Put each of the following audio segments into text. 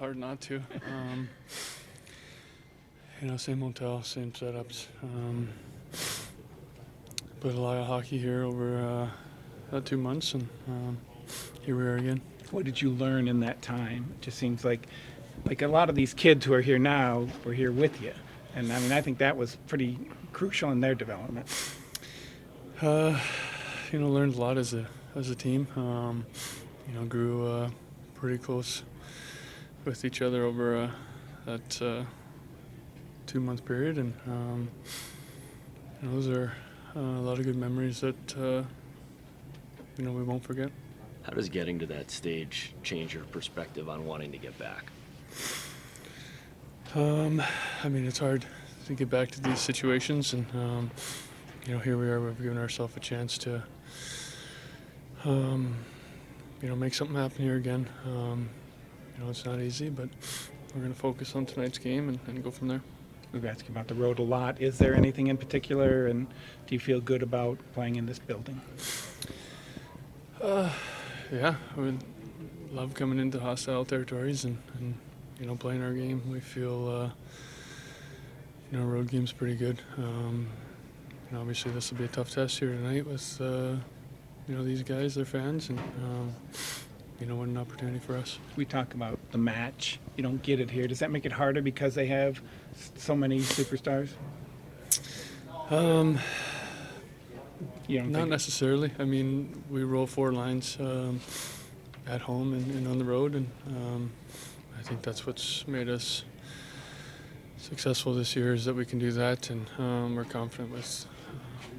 hard not to. Same hotel, same setups. Played a lot of hockey here over 2 months, and here we are again. What did you learn in that time? It just seems like a lot of these kids who are here now were here with you. And I mean, I think that was pretty crucial in their development. Learned a lot as a team. Grew pretty close with each other over that 2-month period, and those are a lot of good memories that we won't forget. How does getting to that stage change your perspective on wanting to get back? It's hard to get back to these situations, and here we are. We've given ourselves a chance to make something happen here again. It's not easy, but we're going to focus on tonight's game and go from there. We've asked you about the road a lot. Is there anything in particular, and do you feel good about playing in this building? Yeah, I would love coming into hostile territories and playing our game. We feel road game's pretty good. Obviously this will be a tough test here tonight with these guys, their fans, and what an opportunity for us. We talk about the match. You don't get it here. Does that make it harder because they have so many superstars? Not necessarily. We roll 4 lines at home and on the road, and I think that's what's made us successful this year, is that we can do that, and we're confident with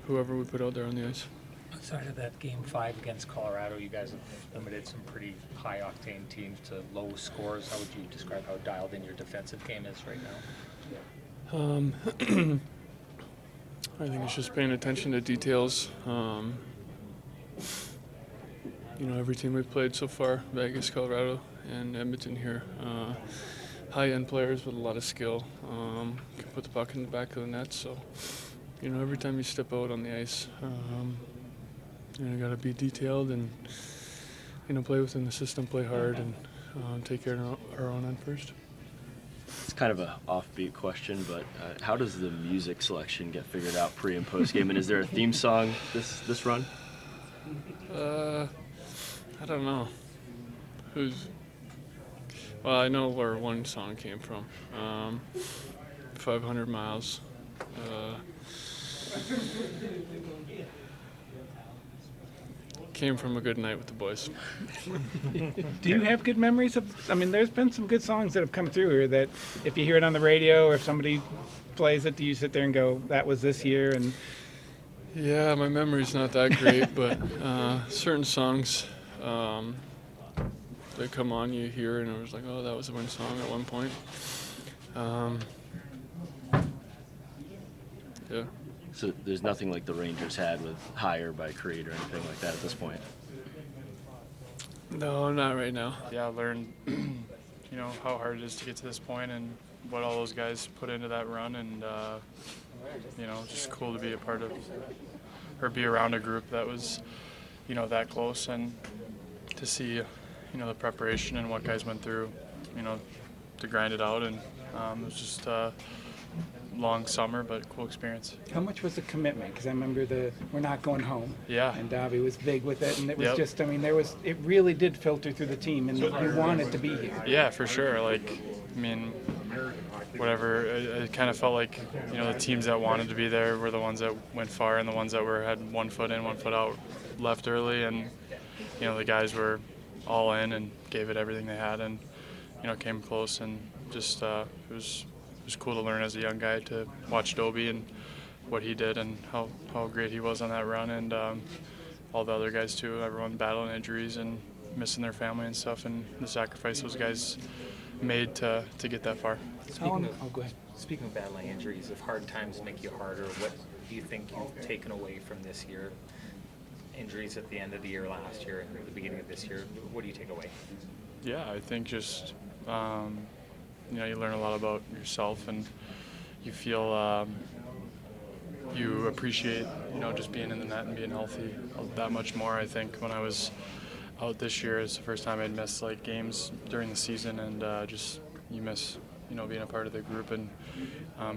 whoever we put out there on the ice. Outside of that Game 5 against Colorado, you guys have limited some pretty high-octane teams to low scores. How would you describe how dialed in your defensive game is right now? I think it's just paying attention to details. Every team we've played so far, Vegas, Colorado, and Edmonton here, high-end players with a lot of skill, can put the puck in the back of the net. So, every time you step out on the ice, you got to be detailed and, play within the system, play hard, and take care of our own end first. It's kind of an offbeat question, but how does the music selection get figured out pre and post game? And is there a theme song this run? I don't know. Well, I know where one song came from. 500 Miles. Came from a good night with the boys. Do you have good memories of? There's been some good songs that have come through here that, if you hear it on the radio or if somebody plays it, do you sit there and go, "That was this year"? And yeah, my memory's not that great, but certain songs that come on, you hear, and it was like, "Oh, that was one song at one point." Yeah. So there's nothing like the Rangers had with Higher by Creed or anything like that at this point? No, not right now. Yeah, I learned, how hard it is to get to this point and what all those guys put into that run, and, just cool to be a part of, or be around a group that was, that close, and to see, the preparation and what guys went through, to grind it out, and it was just long summer, but cool experience. how much was the commitment? Because I remember we're not going home. Yeah. And Davey was big with it, and it was Yep. just, it really did filter through the team, and you wanted to be here. Yeah, for sure. Whatever. It kind of felt like, the teams that wanted to be there were the ones that went far, and the ones that had 1 foot in, 1 foot out left early, and, the guys were all in and gave it everything they had, and, came close, and just it was cool to learn as a young guy to watch Dobie and what he did and how great he was on that run, and all the other guys too. Everyone battling injuries and missing their family and stuff, and the sacrifice those guys made to get that far. Go ahead. Speaking of battling injuries, if hard times make you harder, what do you think you've taken away from this year? Injuries at the end of the year last year and the beginning of this year, what do you take away? Yeah, I think just you learn a lot about yourself, and you feel you appreciate just being in the net and being healthy that much more. I think when I was out this year. It's the first time I'd missed like games during the season, and just you miss being a part of the group and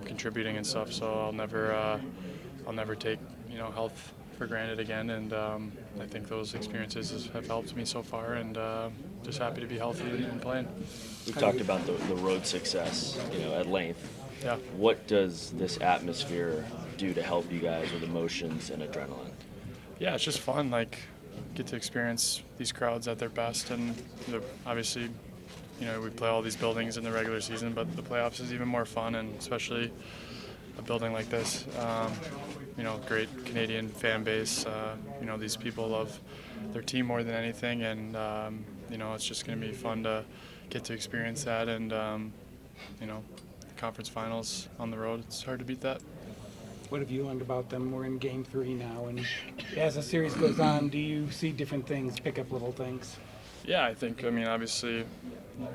contributing and stuff. So I'll never take health for granted again, and I think those experiences have helped me so far, and just happy to be healthy and playing. We've talked about the road success, at length. Yeah. What does this atmosphere do to help you guys with emotions and adrenaline? Yeah, it's just fun. Like, get to experience these crowds at their best, and obviously, we play all these buildings in the regular season, but the playoffs is even more fun, and especially a building like this. Great Canadian fan base. These people love their team more than anything, and it's just going to be fun to get to experience that, and conference finals on the road. It's hard to beat that. What have you learned about them? We're in Game 3 now, and as the series goes on, do you see different things, pick up little things? Yeah, I think, obviously,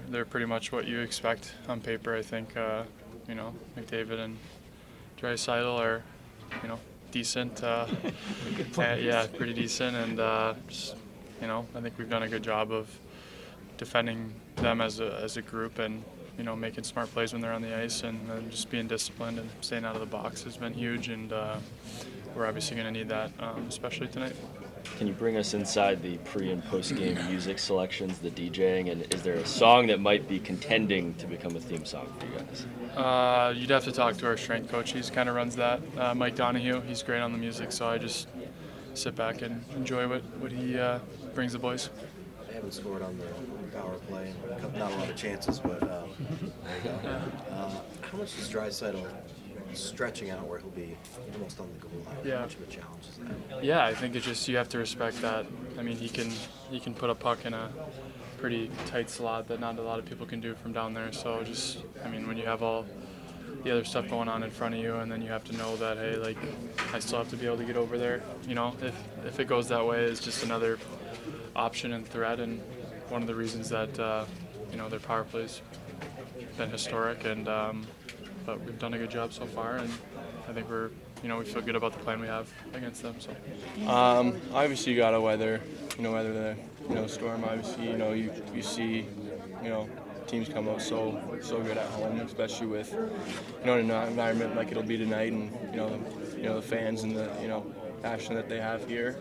they're pretty much what you expect on paper. I think, McDavid and Draisaitl are, decent. Yeah, pretty decent, and I think we've done a good job of defending them as a group, and making smart plays when they're on the ice, and just being disciplined and staying out of the box has been huge, and we're obviously going to need that, especially tonight. Can you bring us inside the pre- and post-game music selections, the DJing, and is there a song that might be contending to become a theme song for you guys? You'd have to talk to our strength coach. He kind of runs that. Mike Donahue, he's great on the music, so I just sit back and enjoy what he brings the boys. They haven't scored on the power play, not a lot of chances, but there you go. How much is Draisaitl stretching out where he'll be almost on the goal line? Yeah. How much of a challenge is that? Yeah, I think it's just you have to respect that. He can put a puck in a pretty tight slot that not a lot of people can do from down there. So just when you have all the other stuff going on in front of you, and then you have to know that, hey, like, I still have to be able to get over there. If it goes that way, it's just another option and threat, and one of the reasons that their power play's been historic, and but we've done a good job so far, and I think we feel good about the plan we have against them. So Obviously you gotta weather the storm. Obviously, you see, teams come out so good at home, especially with in an environment like it'll be tonight, and the fans and the passion that they have here.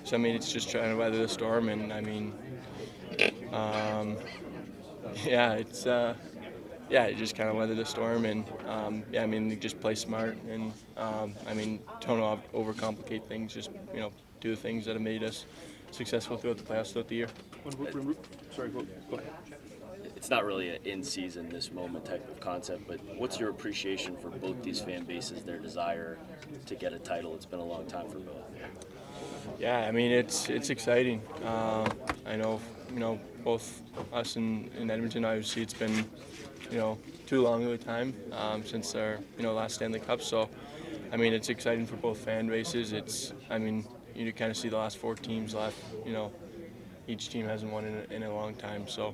So it's just trying to weather the storm, and you just kind of weather the storm, and you just play smart, and don't overcomplicate things. Just do the things that have made us successful throughout the playoffs, throughout the year. Sorry, go ahead. It's not really an in-season, this moment type of concept, but what's your appreciation for both these fan bases, their desire to get a title? It's been a long time for both. Yeah, it's exciting. I know, both us and Edmonton, obviously it's been, too long of a time since our, last Stanley Cup. So, it's exciting for both fan bases. You kind of see the last 4 teams left, each team hasn't won in a long time. So,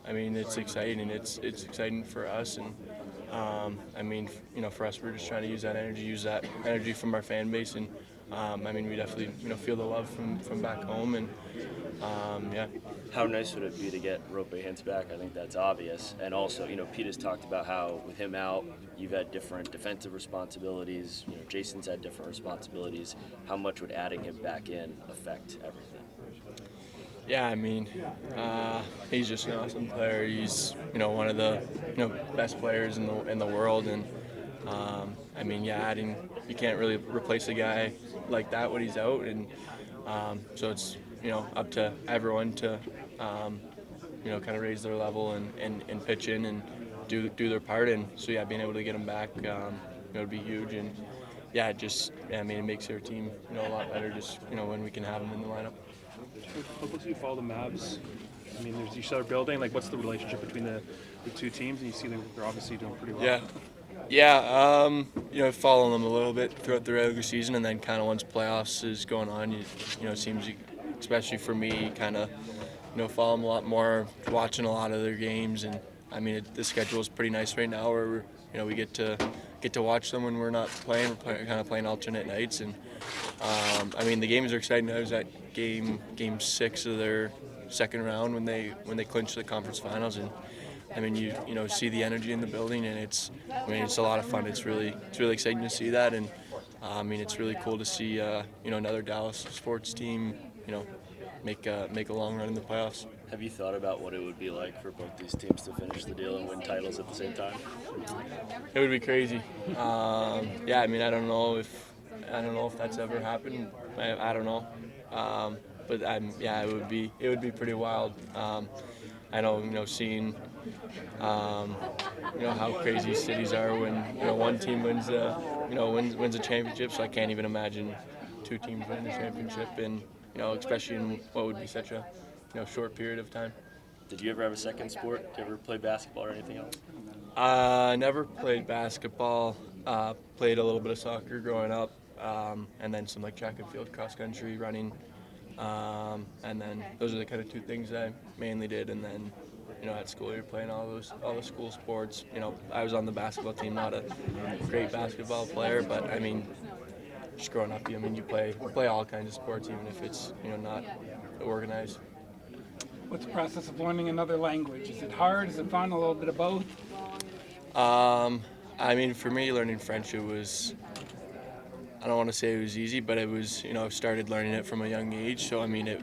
it's exciting, and it's exciting for us. And, for us, we're just trying to use that energy from our fan base. And, we definitely, feel the love from back home. And, yeah. How nice would it be to get Rope Hintz back? I think that's obvious. And also, Pete has talked about how with him out, you've had different defensive responsibilities. Jason's had different responsibilities. How much would adding him back in affect everything? Yeah, he's just an awesome player. He's, one of the, best players in the world. And, you can't really replace a guy like that when he's out. And so it's, up to everyone to, kind of raise their level and pitch in and do their part. And so, being able to get him back, would be huge. And, it makes our team, a lot better just, when we can have him in the lineup. How closely do you follow the Mavs? You saw their building. Like, what's the relationship between the two teams? And you see they're obviously doing pretty well. Yeah. Following them a little bit throughout the regular season, and then kind of once playoffs is going on, it seems, especially for me, kind of, follow them a lot more, watching a lot of their games, and I mean, the schedule is pretty nice right now, where we get to watch them when we're not playing. We're kind of playing alternate nights, and I mean, the games are exciting. I was at game 6 of their second round when they clinched the conference finals, and I mean, you see the energy in the building, and it's a lot of fun. It's really exciting to see that, and I mean, it's really cool to see another Dallas sports team make a long run in the playoffs. Have you thought about what it would be like for both these teams to finish the deal and win titles at the same time? It would be crazy. Yeah, I mean, I don't know if that's ever happened. I don't know, but yeah, it would be pretty wild. I know, seeing how crazy cities are when one team wins a championship. So I can't even imagine two teams winning a championship, and especially in what would be such a short period of time. Did you ever have a second sport? Did you ever play basketball or anything else? Never played basketball. Played a little bit of soccer growing up, and then some like track and field, cross country, running, and then those are the kind of two things I mainly did. And then at school you're playing all the school sports. I was on the basketball team, not a great basketball player, but I mean, just growing up, you play all kinds of sports, even if it's not organized. What's the process of learning another language? Is it hard? Is it fun? A little bit of both? I mean, for me, learning French, it was, I don't want to say it was easy, but it was, I started learning it from a young age. So, I mean, it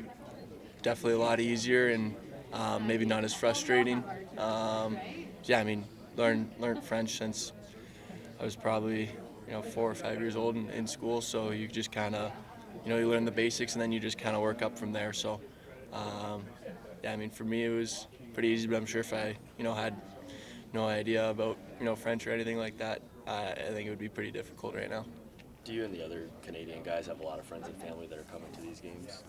definitely a lot easier and maybe not as frustrating. Yeah, I mean, learned French since I was probably, 4 or 5 years old in school. So you just kind of, you learn the basics and then you just kind of work up from there. So, yeah, I mean, for me, it was pretty easy, but I'm sure if I, had no idea about, French or anything like that, I think it would be pretty difficult right now. Do you and the other Canadian guys have a lot of friends and family that are coming to these games?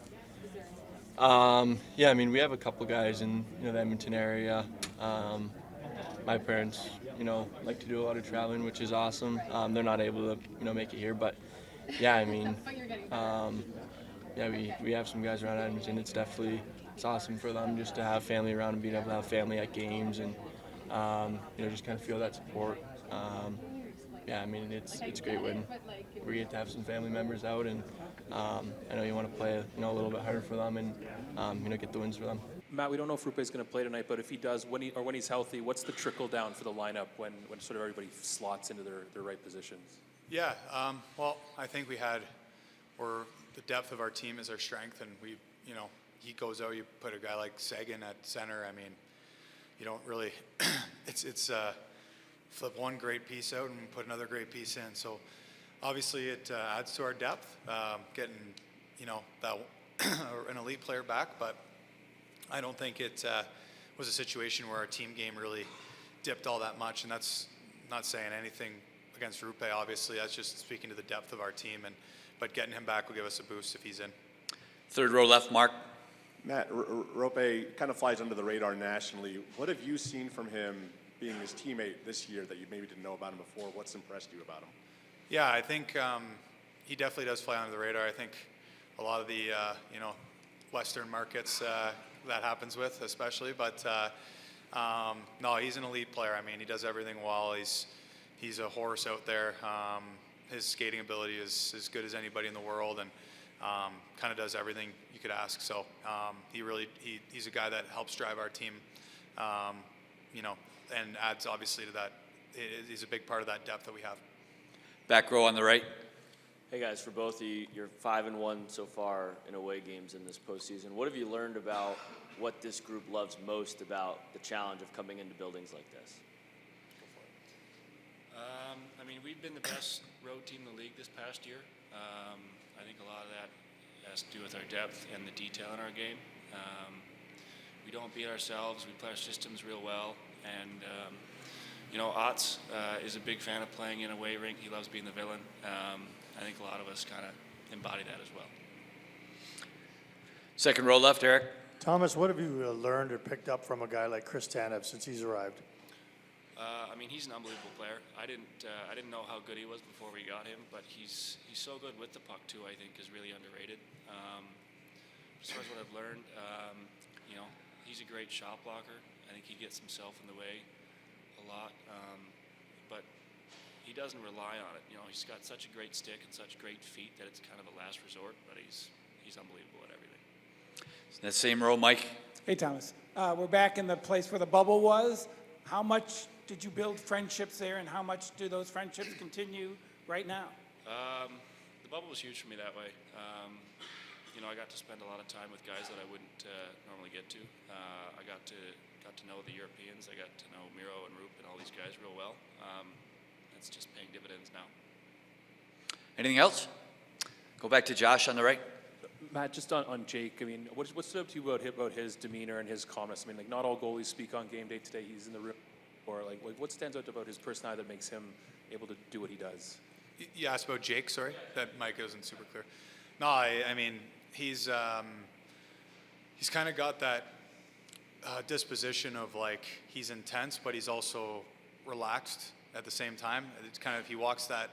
Yeah, I mean, we have a couple guys in the Edmonton area. My parents, like to do a lot of traveling, which is awesome. They're not able to, make it here, but yeah, I mean, yeah, we have some guys around Edmonton. It's awesome for them just to have family around and being able to have family at games and just kind of feel that support. Yeah, I mean, it's great when we get to have some family members out, and I know you want to play a little bit harder for them and get the wins for them. Matt, we don't know if Rupe's going to play tonight, but if he does, when he's healthy, what's the trickle down for the lineup when sort of everybody slots into their right positions? Yeah, well, I think the depth of our team is our strength, and he goes out, you put a guy like Sagan at center. I mean, you don't really, it's flip one great piece out and put another great piece in. So obviously it adds to our depth, getting, that an elite player back, but I don't think it was a situation where our team game really dipped all that much, and that's not saying anything against Rupe, obviously. That's just speaking to the depth of our team, but getting him back will give us a boost if he's in. Third row left, Mark. Matt, Rupe kind of flies under the radar nationally. What have you seen from him being his teammate this year that you maybe didn't know about him before? What's impressed you about him? Yeah, I think he definitely does fly under the radar. I think a lot of the, Western markets that happens with, especially. But no, he's an elite player. I mean, he does everything well. He's a horse out there. His skating ability is as good as anybody in the world, and kind of does everything you could ask. So he's a guy that helps drive our team, and adds obviously to that. He's a big part of that depth that we have. Back row on the right. Hey guys, for both of you, you're 5-1 so far in away games in this postseason. What have you learned about what this group loves most about the challenge of coming into buildings like this? I mean, we've been the best road team in the league this past year. I think a lot of that has to do with our depth and the detail in our game. We don't beat ourselves. We play our systems real well. And, Otts is a big fan of playing in a away rink. He loves being the villain. I think a lot of us kind of embody that as well. Second row left, Eric. Thomas, what have you learned or picked up from a guy like Chris Tanev since he's arrived? I mean, he's an unbelievable player. I didn't know how good he was before we got him, but he's so good with the puck too. I think is really underrated. As far as what I've learned, he's a great shot blocker, I think he gets himself in the way a lot, but he doesn't rely on it. You know, he's got such a great stick and such great feet that it's kind of a last resort, but he's unbelievable at everything. In that same row, Mike. Hey, Thomas. We're back in the place where the bubble was. How much did you build friendships there, and how much do those friendships continue right now? The bubble was huge for me that way. You know, I got to spend a lot of time with guys that I wouldn't normally get to. I got to know the Europeans. I got to know Miro and Roop and all these guys real well. It's just paying dividends now. Anything else? Go back to Josh on the right. Matt, just on Jake, I mean, what stood up to you about his demeanor and his comments? I mean, like, not all goalies speak on game day today. He's in the room. Or, like what stands out about his personality that makes him able to do what he does? You asked about Jake, sorry? That mic wasn't super clear. No, I mean, he's kind of got that disposition of, like, he's intense, but he's also relaxed at the same time. It's kind of, he walks that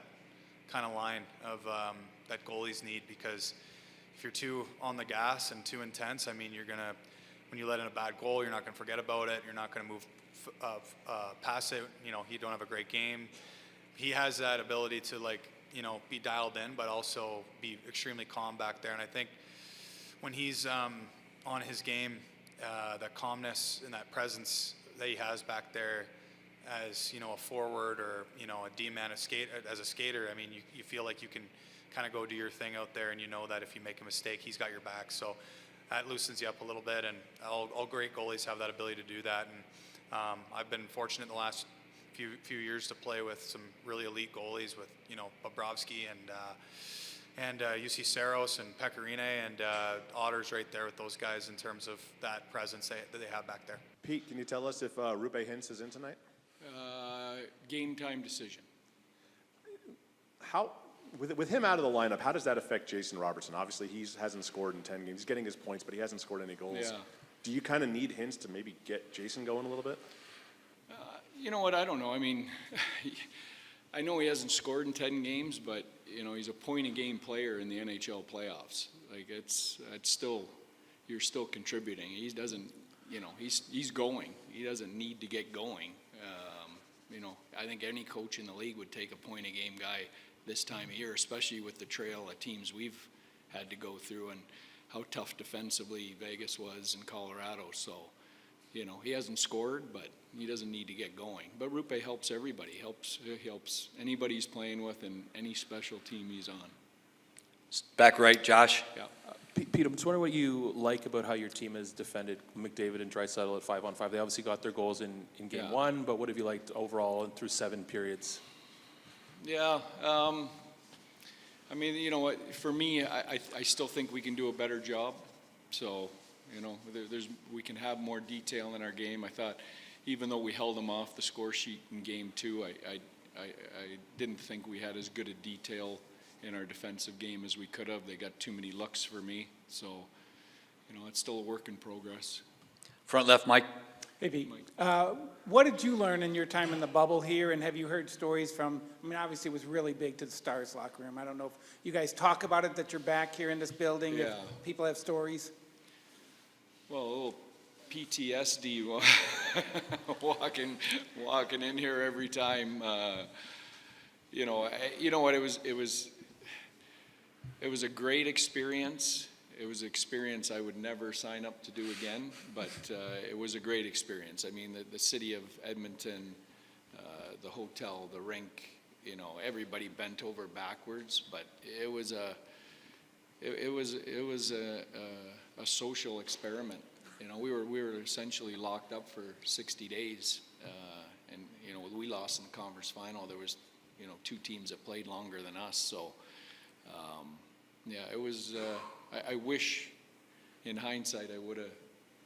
kind of line of that goalies need, because if you're too on the gas and too intense, I mean, you're going to, when you let in a bad goal, you're not going to forget about it. You're not going to move past it. You know, he don't have a great game. He has that ability to, like, you know, be dialed in, but also be extremely calm back there. And I think when he's on his game, that calmness and that presence that he has back there as, you know, a forward or, you know, a D-man, as a skater, I mean, you feel like you can kind of go do your thing out there, and you know that if you make a mistake, he's got your back. So that loosens you up a little bit, and all great goalies have that ability to do that. And I've been fortunate in the last few years to play with some really elite goalies, with, you know, Bobrovsky and UC Saros and Pecorine, and Otter's right there with those guys in terms of that presence that they have back there. Pete, can you tell us if Rupe Hintz is in tonight? Game time decision. How, with him out of the lineup, how does that affect Jason Robertson? Obviously, he hasn't scored in 10 games. He's getting his points, but he hasn't scored any goals. Yeah. Do you kind of need Hintz to maybe get Jason going a little bit? You know what? I don't know. I mean, I know he hasn't scored in 10 games, but, you know, he's a point-a-game player in the NHL playoffs. Like, it's still, you're still contributing. He doesn't, you know, he's going. He doesn't need to get going. You know, I think any coach in the league would take a point-a-game guy this time of year, especially with the trail of teams we've had to go through and how tough defensively Vegas was in Colorado. So, you know, he hasn't scored, but he doesn't need to get going. But Rupe helps everybody. He helps anybody he's playing with and any special team he's on. Back right, Josh. Yeah. Pete, I'm just wondering what you like about how your team has defended McDavid and Draisaitl at 5-on-5. They obviously got their goals in game one, but what have you liked overall and through 7 periods? Yeah. I mean, you know what? For me, I still think we can do a better job. So, you know, we can have more detail in our game. I thought, even though we held them off the score sheet in game 2, I didn't think we had as good a detail in our defensive game as we could have. They got too many looks for me. So, you know, it's still a work in progress. Front left, Mike. Hey, Pete. What did you learn in your time in the bubble here, and have you heard stories from, I mean, obviously it was really big to the Stars locker room. I don't know if you guys talk about it, that you're back here in this building, Yeah. if people have stories. Well, a little PTSD walking in here every time. You know what? It was a great experience. It was an experience I would never sign up to do again, but it was a great experience. I mean, the city of Edmonton, the hotel, the rink, you know, everybody bent over backwards, but it was a social experiment. You know, we were essentially locked up for 60 days, and you know, we lost in the conference final. There was, you know, 2 teams that played longer than us, so yeah, it was. I wish, in hindsight, I would have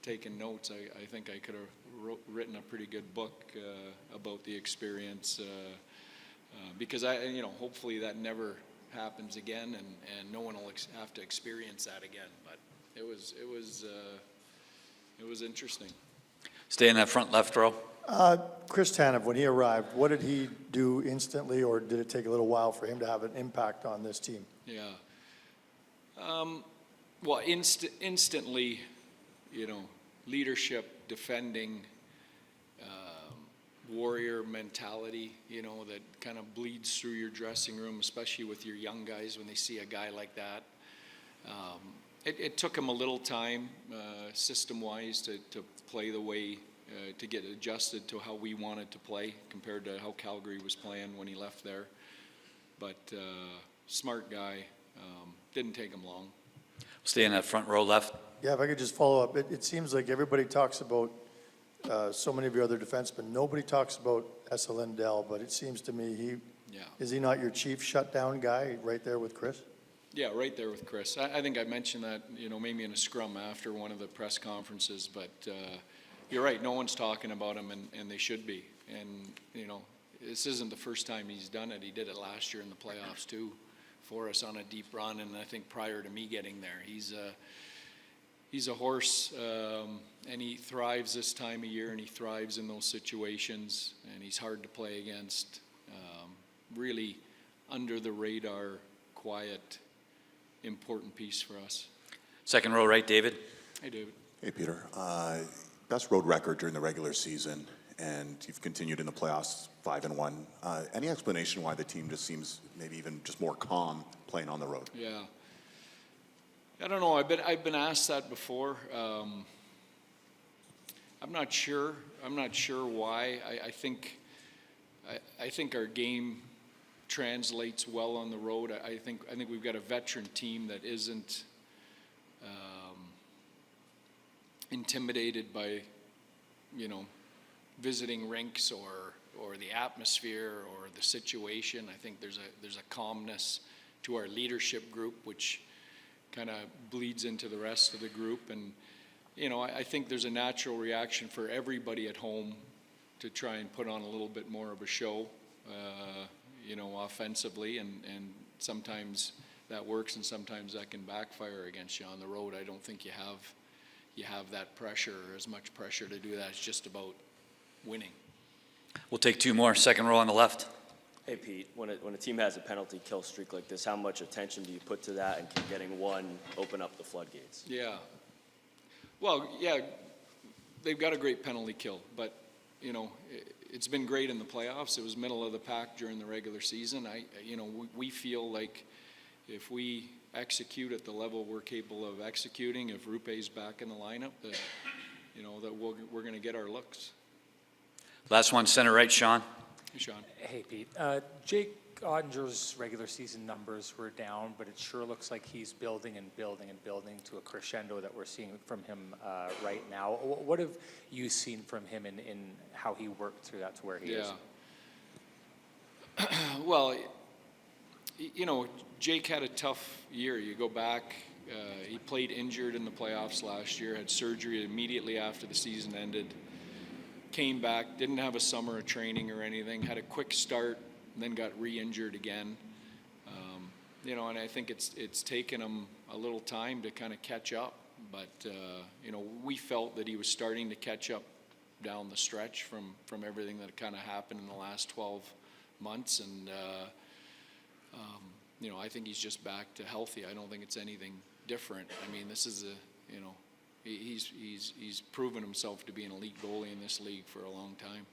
taken notes. I think I could have written a pretty good book about the experience, because you know, hopefully that never happens again, and no one will have to experience that again. But it was interesting. Stay in that front left row. Chris Tanev, when he arrived, what did he do instantly, or did it take a little while for him to have an impact on this team? Yeah. Well, instantly, you know, leadership, defending, warrior mentality, you know, that kind of bleeds through your dressing room, especially with your young guys when they see a guy like that. It took him a little time, system-wise, to play the way, to get adjusted to how we wanted to play compared to how Calgary was playing when he left there. But smart guy, didn't take him long. Stay in that front row left. Yeah, if I could just follow up, it seems like everybody talks about so many of your other defensemen. Nobody talks about Esa Lindell, but it seems to me is he not your chief shutdown guy right there with Chris? Yeah, right there with Chris. I think I mentioned that, you know, maybe in a scrum after one of the press conferences, but you're right, no one's talking about him, and they should be. And, you know, this isn't the first time he's done it. He did it last year in the playoffs too for us on a deep run, and I think prior to me getting there. He's a horse, and he thrives this time of year, and he thrives in those situations, and he's hard to play against. Really under the radar, quiet, important piece for us. Second row right, David. Hey, David. Hey, Peter. Best road record during the regular season, and you've continued in the playoffs 5-1. Any explanation why the team just seems maybe even just more calm playing on the road? Yeah. I don't know. I've been asked that before. I'm not sure. I'm not sure why. I think our game translates well on the road. I think we've got a veteran team that isn't intimidated by, you know, visiting rinks or the atmosphere or the situation. I think there's a calmness to our leadership group, which kind of bleeds into the rest of the group. And, you know, I think there's a natural reaction for everybody at home to try and put on a little bit more of a show, you know, offensively. And sometimes that works and sometimes that can backfire against you on the road. I don't think you have that pressure, or as much pressure to do that. It's just about winning. We'll take two more. Second row on the left. Hey, Pete, when a team has a penalty kill streak like this, how much attention do you put to that, and can getting one open up the floodgates? Yeah. Well, yeah, they've got a great penalty kill, but, you know, it's been great in the playoffs. It was middle of the pack during the regular season. We feel like if we execute at the level we're capable of executing, if Rupe's back in the lineup, that, you know, that we're going to get our looks. Last one, center right, Sean. Hey, Sean. Hey, Pete. Jake Oettinger's regular season numbers were down, but it sure looks like he's building and building and building to a crescendo that we're seeing from him right now. What have you seen from him in how he worked through that to where he is? Well, you know, Jake had a tough year. You go back, he played injured in the playoffs last year, had surgery immediately after the season ended. Came back, didn't have a summer of training or anything, had a quick start, and then got re-injured again. You know, and I think it's taken him a little time to kind of catch up. But, you know, we felt that he was starting to catch up down the stretch from everything that kind of happened in the last 12 months. And, you know, I think he's just back to healthy. I don't think it's anything different. I mean, this is you know, he's proven himself to be an elite goalie in this league for a long time.